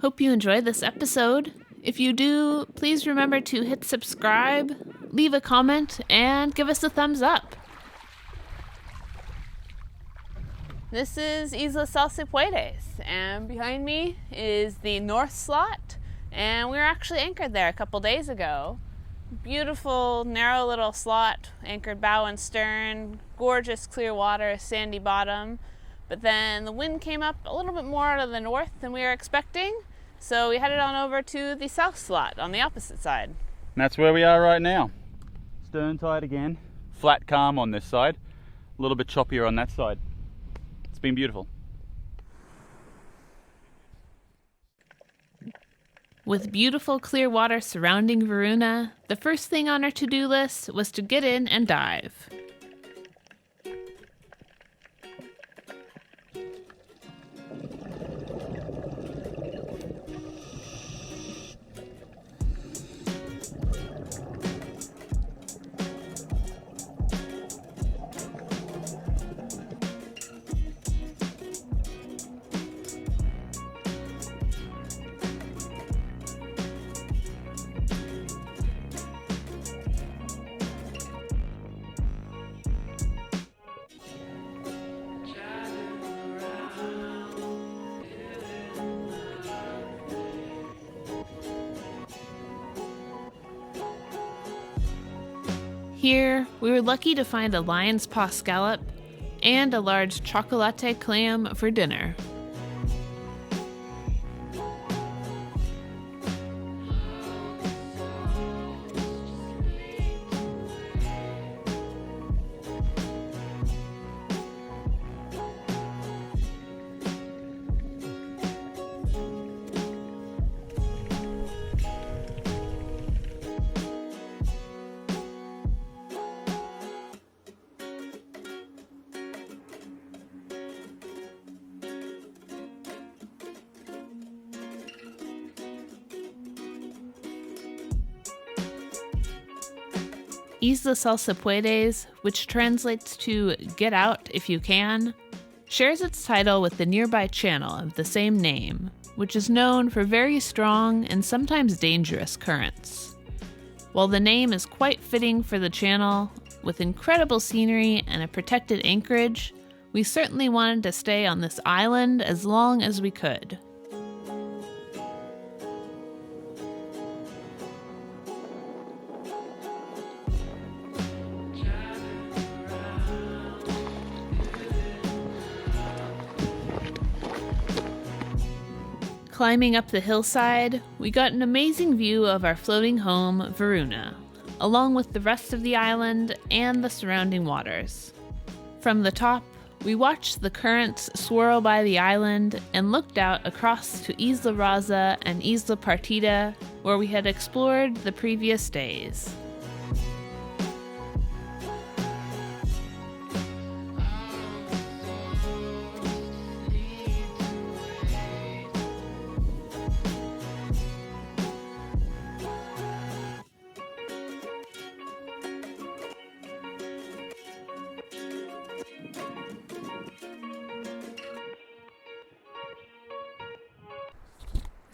Hope you enjoyed this episode. If you do, please remember to hit subscribe, leave a comment, and give us a thumbs up. This is Isla Salsipuedes, and behind me is the north slot, and we were actually anchored there a couple days ago. Beautiful, narrow little slot, anchored bow and stern, gorgeous clear water, sandy bottom. But then the wind came up a little bit more out of the north than we were expecting, so we headed on over to the south slot on the opposite side. And that's where we are right now. Stern tide again, flat calm on this side, a little bit choppier on that side. It's been beautiful. With beautiful clear water surrounding Varuna, the first thing on our to-do list was to get in and dive. Here, we were lucky to find a lion's paw scallop and a large chocolate clam for dinner. Isla Salsipuedes, which translates to "get out if you can," shares its title with the nearby channel of the same name, which is known for very strong and sometimes dangerous currents. While the name is quite fitting for the channel, with incredible scenery and a protected anchorage, we certainly wanted to stay on this island as long as we could. Climbing up the hillside, we got an amazing view of our floating home, Varuna, along with the rest of the island and the surrounding waters. From the top, we watched the currents swirl by the island and looked out across to Isla Raza and Isla Partida, where we had explored the previous days.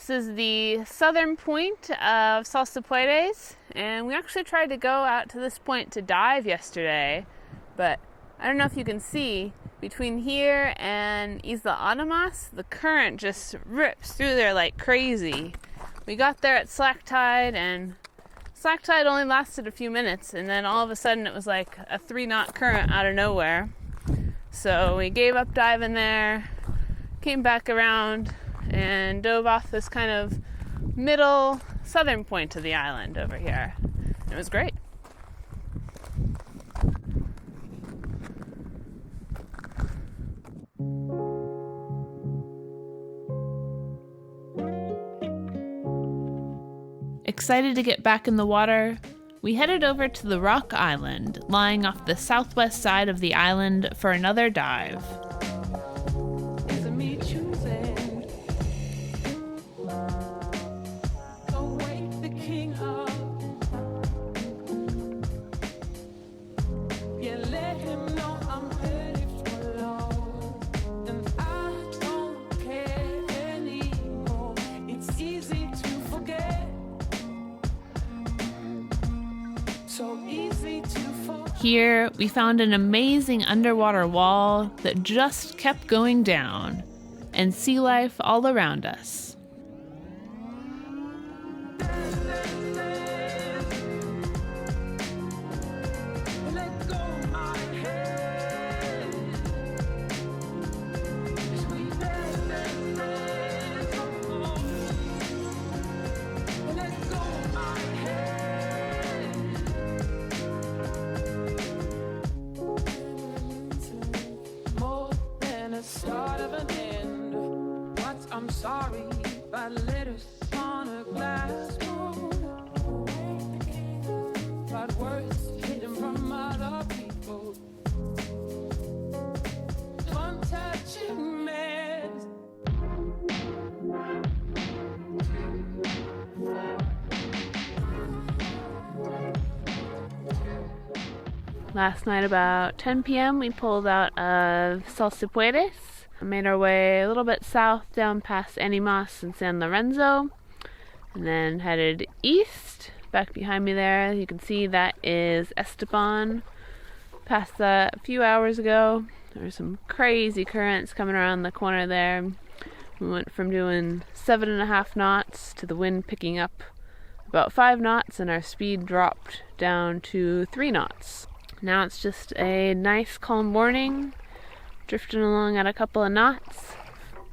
This is the southern point of Salsipuedes, and we actually tried to go out to this point to dive yesterday, but I don't know if you can see, between here and Isla Adamas, the current just rips through there like crazy. We got there at slack tide, and slack tide only lasted a few minutes, and then all of a sudden it was like a 3-knot current out of nowhere. So we gave up diving there, came back around, and dove off this kind of middle southern point of the island over here. It was great. Excited to get back in the water, we headed over to the Rock Island, lying off the southwest side of the island, for another dive. Here, we found an amazing underwater wall that just kept going down, and sea life all around us. Start of an end. What I'm sorry, but letters on a glass wall. But words hidden from other people. Don't touch it, man. Last night about 10 p.m. we pulled out of Salsipuedes. Made our way a little bit south down past Animas and San Lorenzo, and then headed east. Back behind me there, you can see that is Esteban. Passed that a few hours ago. There were some crazy currents coming around the corner there. We went from doing 7.5 knots to the wind picking up about 5 knots, and our speed dropped down to 3 knots. Now it's just a nice calm morning, drifting along at a couple of knots.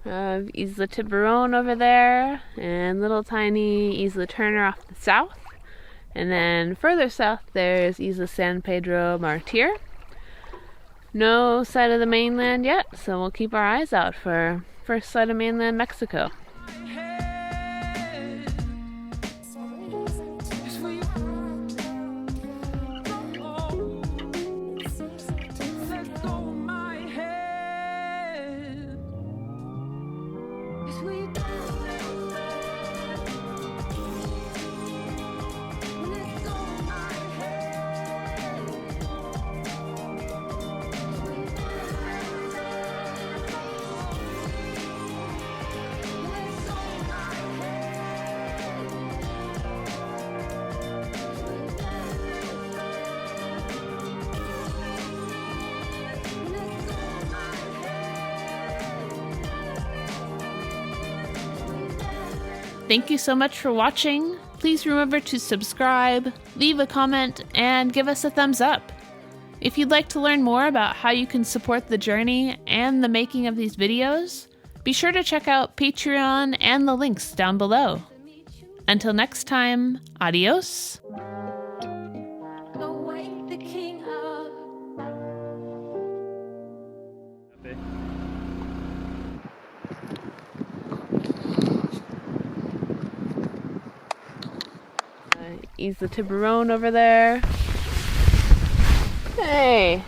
Isla Tiburon over there, and little tiny Isla Turner off the south. And then further south there's Isla San Pedro Martir. No sight of the mainland yet, so we'll keep our eyes out for first sight of mainland Mexico. Thank you so much for watching. Please remember to subscribe, leave a comment, and give us a thumbs up. If you'd like to learn more about how you can support the journey and the making of these videos, be sure to check out Patreon and the links down below. Until next time, adios. Isla Tiburon over there. Hey,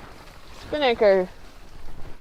spinnaker.